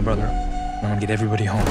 brother up. I'm gonna get everybody home.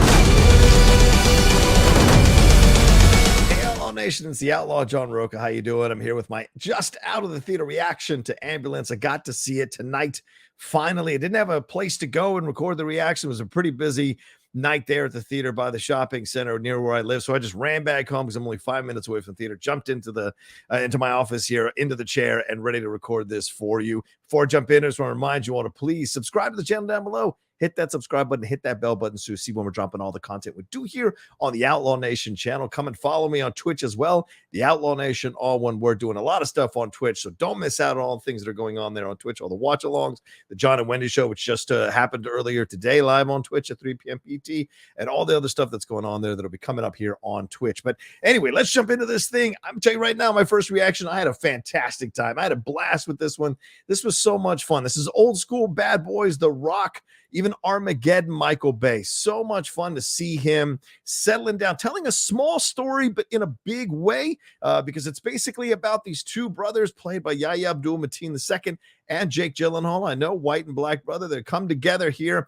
Hey, Outlaw Nation, it's the Outlaw John Rocha. How you doing? I'm here with my just out of the theater reaction to Ambulance. I got to see it tonight. Finally, I didn't have a place to go and record the reaction. It was a pretty busy night there at the theater by the shopping center near where I live. So I just ran back home because I'm only 5 minutes away from the theater, jumped into my office here, into the chair, and ready to record this for you. Before I jump in, I just want to remind you all to please subscribe to the channel down below. Hit that subscribe button, hit that bell button so you see when we're dropping all the content we do here on the Outlaw Nation channel. Come and follow me on Twitch as well. The Outlaw Nation, all one word, doing a lot of stuff on Twitch. So don't miss out on all the things that are going on there on Twitch, all the watch-alongs, the John and Wendy show, which just happened earlier today live on Twitch at 3 p.m. PT, and all the other stuff that's going on there that'll be coming up here on Twitch. But anyway, let's jump into this thing. I'm telling you right now, my first reaction, I had a fantastic time. I had a blast with this one. This was so much fun. This is old school Bad Boys, The Rock, even Armageddon Michael Bay. So much fun to see him settling down, telling a small story, but in a big way, because it's basically about these two brothers played by Yahya Abdul Mateen II and Jake Gyllenhaal. I know, white and black brother. They come together here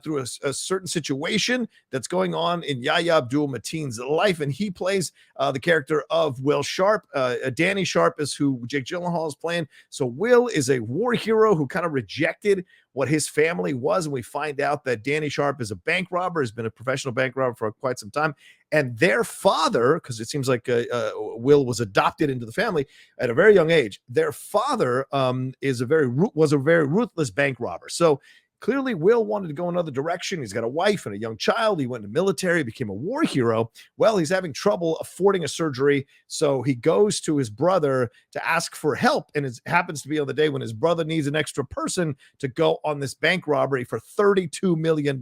through a certain situation that's going on in Yahya Abdul Mateen's life, and he plays the character of Will Sharp. Danny Sharp is who Jake Gyllenhaal is playing. So Will is a war hero who kind of rejected what his family was, and we find out that Danny Sharp is a bank robber, has been a professional bank robber for quite some time, and their father, because it seems like Will was adopted into the family at a very young age, their father was a very ruthless bank robber. So clearly, Will wanted to go another direction. He's got a wife and a young child. He went into the military, became a war hero. Well, he's having trouble affording a surgery, so he goes to his brother to ask for help, and it happens to be on the day when his brother needs an extra person to go on this bank robbery for $32 million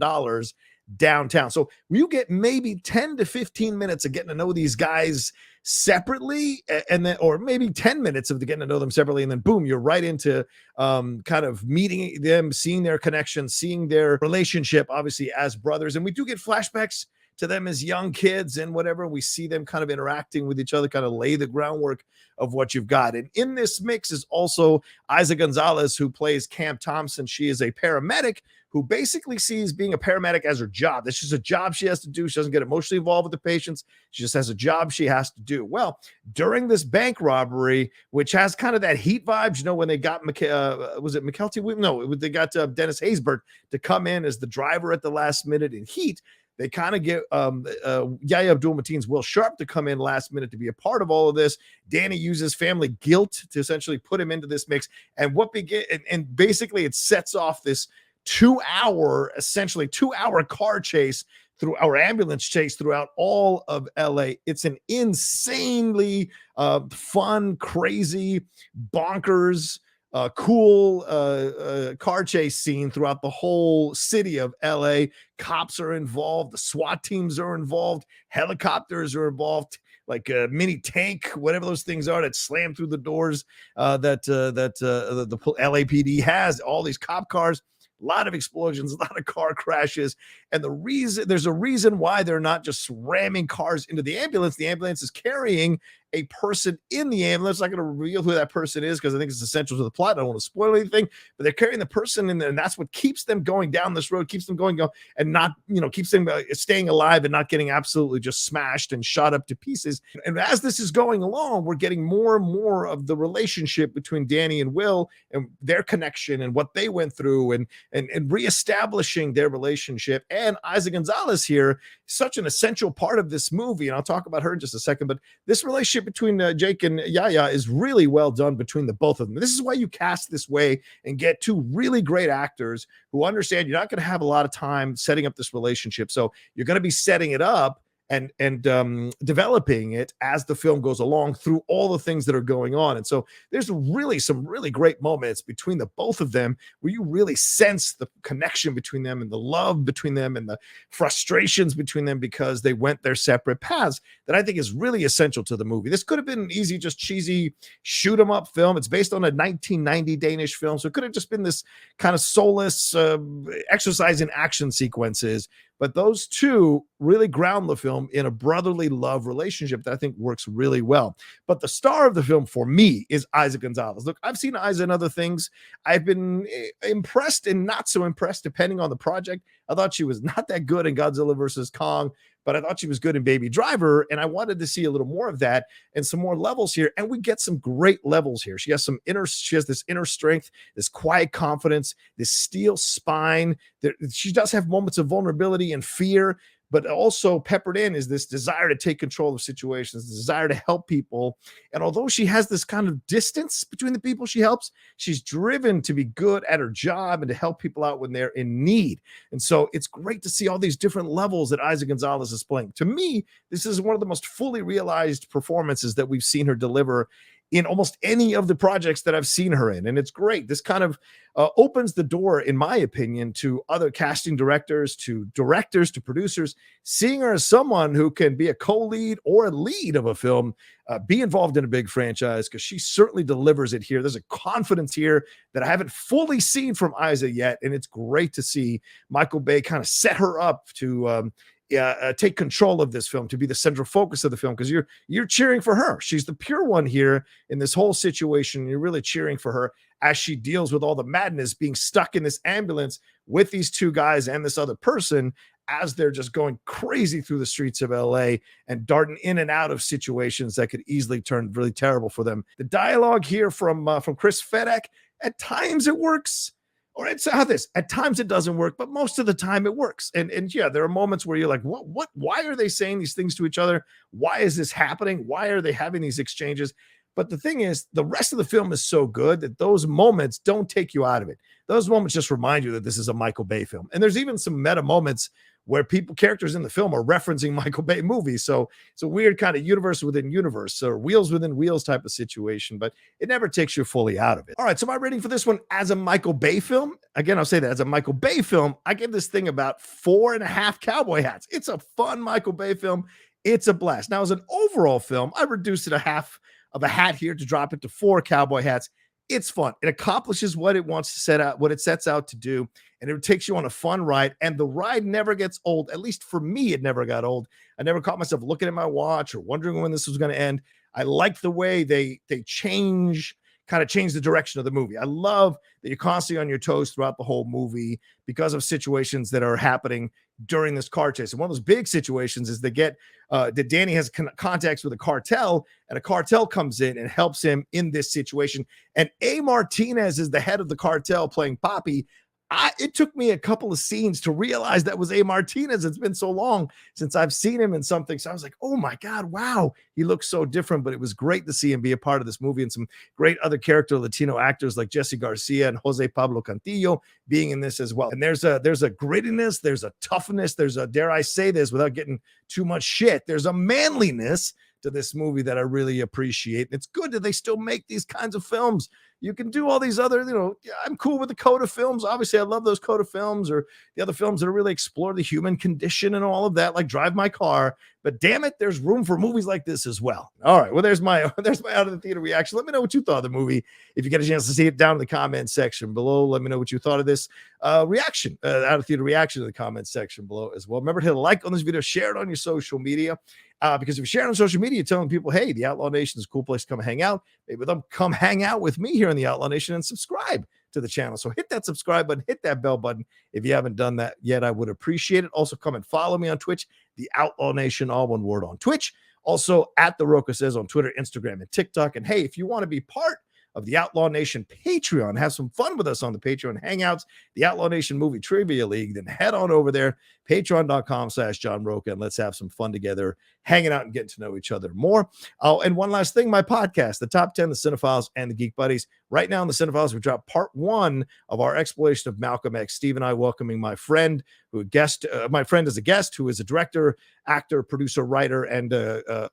downtown. So you get maybe 10 to 15 minutes of getting to know these guys separately, and then, or maybe 10 minutes of getting to know them separately, and then boom, you're right into kind of meeting them, seeing their connection, seeing their relationship, obviously as brothers. And we do get flashbacks to them as young kids and whatever. We see them kind of interacting with each other, kind of lay the groundwork of what you've got. And in this mix is also Eiza Gonzalez, who plays Camp Thompson. She is a paramedic who basically sees being a paramedic as her job. That's just a job she has to do. She doesn't get emotionally involved with the patients. She just has a job she has to do. Well, during this bank robbery, which has kind of that Heat vibes, you know, when they got, was it McKelty? No, they got Dennis Haysbert to come in as the driver at the last minute in Heat. They kind of get Yahya Abdul Mateen's Will Sharp to come in last minute to be a part of all of this. Danny uses family guilt to essentially put him into this mix. And and basically it sets off this essentially two hour car chase through our ambulance chase throughout all of LA. It's an insanely fun, crazy, bonkers, cool car chase scene throughout the whole city of LA. Cops are involved, the SWAT teams are involved, helicopters are involved, like a mini tank, whatever those things are that slam through the doors that the LAPD has, all these cop cars. A lot of explosions, a lot of car crashes. And there's a reason why they're not just ramming cars into the ambulance. The ambulance is carrying a person in the ambulance. I'm not going to reveal who that person is because I think it's essential to the plot. I don't want to spoil anything, but they're carrying the person in there, and that's what keeps them going down this road, keeps them going, and not, keeps them staying alive and not getting absolutely just smashed and shot up to pieces. And as this is going along, we're getting more and more of the relationship between Danny and Will and their connection and what they went through, and reestablishing their relationship. And Eiza Gonzalez here, such an essential part of this movie, and I'll talk about her in just a second, but this relationship between Jake and Yahya is really well done between the both of them. This is why you cast this way and get two really great actors who understand you're not going to have a lot of time setting up this relationship. So you're going to be setting it up and developing it as the film goes along through all the things that are going on. And so there's really some really great moments between the both of them where you really sense the connection between them and the love between them and the frustrations between them because they went their separate paths. That I think is really essential to the movie. This could have been an easy, just cheesy shoot 'em up film. It's based on a 1990 Danish film, so it could have just been this kind of soulless exercise in action sequences. But those two really ground the film in a brotherly love relationship that I think works really well. But the star of the film for me is Eiza Gonzalez. Look, I've seen Eiza in other things. I've been impressed and not so impressed depending on the project. I thought she was not that good in Godzilla versus Kong, but I thought she was good in Baby Driver, and I wanted to see a little more of that and some more levels here. And we get some great levels here. She has this inner strength, this quiet confidence, this steel spine. She does have moments of vulnerability and fear, but also peppered in is this desire to take control of situations, the desire to help people. And although she has this kind of distance between the people she helps, she's driven to be good at her job and to help people out when they're in need. And so it's great to see all these different levels that Eiza Gonzalez is playing. To me, this is one of the most fully realized performances that we've seen her deliver in almost any of the projects that I've seen her in. And it's great. This kind of opens the door, in my opinion, to other casting directors, to producers, seeing her as someone who can be a co-lead or a lead of a film, be involved in a big franchise, because she certainly delivers it here. There's a confidence here that I haven't fully seen from Eiza yet. And it's great to see Michael Bay kind of set her up to take control of this film, to be the central focus of the film, because you're cheering for her. She's the pure one here in this whole situation. You're really cheering for her as she deals with all the madness, being stuck in this ambulance with these two guys and this other person, as they're just going crazy through the streets of LA and darting in and out of situations that could easily turn really terrible for them. The dialogue here from Chris Fedek, at times it works. Or it's how this, at times it doesn't work, but most of the time it works. And yeah, there are moments where you're like, why are they saying these things to each other? Why is this happening? Why are they having these exchanges? But the thing is, the rest of the film is so good that those moments don't take you out of it. Those moments just remind you that this is a Michael Bay film. And there's even some meta moments where characters in the film are referencing Michael Bay movies. So it's a weird kind of universe within universe, or wheels within wheels type of situation, but it never takes you fully out of it. All right, so my rating for this one as a Michael Bay film, again, I'll say that as a Michael Bay film, I give this thing about 4.5 cowboy hats. It's a fun Michael Bay film. It's a blast. Now, as an overall film, I reduced it a half of a hat here to drop it to 4 cowboy hats. It's fun. It accomplishes what it wants to set out, what it sets out to do, and it takes you on a fun ride. And the ride never gets old. At least for me, it never got old. I never caught myself looking at my watch or wondering when this was going to end. I like the way they change the direction of the movie. I love that you're constantly on your toes throughout the whole movie because of situations that are happening during this car chase. And one of those big situations is that Danny has contacts with a cartel, and a cartel comes in and helps him in this situation. And A. Martinez is the head of the cartel playing Poppy. It took me a couple of scenes to realize that was A. Martinez. It's been so long since I've seen him in something. So I was like, oh my God, wow. He looks so different, but it was great to see him be a part of this movie, and some great other character Latino actors like Jesse Garcia and Jose Pablo Cantillo being in this as well. And there's a grittiness, there's a toughness, there's a, dare I say this without getting too much shit, there's a manliness to this movie that I really appreciate. And it's good that they still make these kinds of films. You can do all these other, I'm cool with the Coda films. Obviously, I love those Coda films, or the other films that really explore the human condition and all of that, like Drive My Car. But damn it, there's room for movies like this as well. All right, well, there's my out of the theater reaction. Let me know what you thought of the movie. If you get a chance to see it, down in the comment section below. Let me know what you thought of this reaction, out of theater reaction in the comment section below as well. Remember to hit a like on this video, share it on your social media. Because if you share it on social media, you're telling people, hey, the Outlaw Nation is a cool place to come hang out. Maybe they'll come hang out with me here in the Outlaw Nation and subscribe to the channel. So hit that subscribe button, hit that bell button. If you haven't done that yet, I would appreciate it. Also, come and follow me on Twitch, the Outlaw Nation, all one word on Twitch. Also, at The Rocha Says on Twitter, Instagram, and TikTok. And hey, if you want to be part of the Outlaw Nation Patreon, have some fun with us on the Patreon Hangouts, the Outlaw Nation Movie Trivia League, then head on over there, patreon.com/John Rocha, and let's have some fun together, hanging out and getting to know each other more. Oh, and one last thing, my podcast, The Top 10, The Cinephiles, and The Geek Buddies. Right now in The Cinephiles, we dropped part 1 of our exploration of Malcolm X. Steve and I welcoming my friend, my friend is a guest, who is a director, actor, producer, writer, and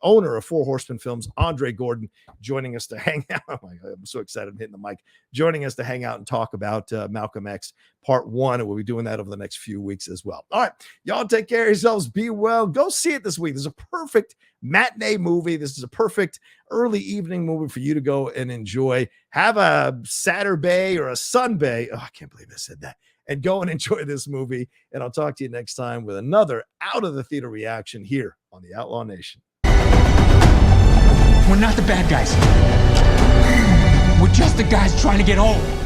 owner of Four Horsemen Films, Andre Gordon, joining us to hang out. Oh my God, I'm so excited I'm hitting the mic. Joining us to hang out and talk about Malcolm X part 1, and we'll be doing that over the next few weeks as well. All right, y'all take care of yourselves. Be well. Go see it this week. This is a perfect matinee movie. This is a perfect early evening movie for you to go and enjoy. Have a Saturday or a Sunday. Oh, I can't believe I said that. and go and enjoy this movie. And I'll talk to you next time with another Out of the Theater reaction here on the Outlaw Nation. We're not the bad guys. We're just the guys trying to get home.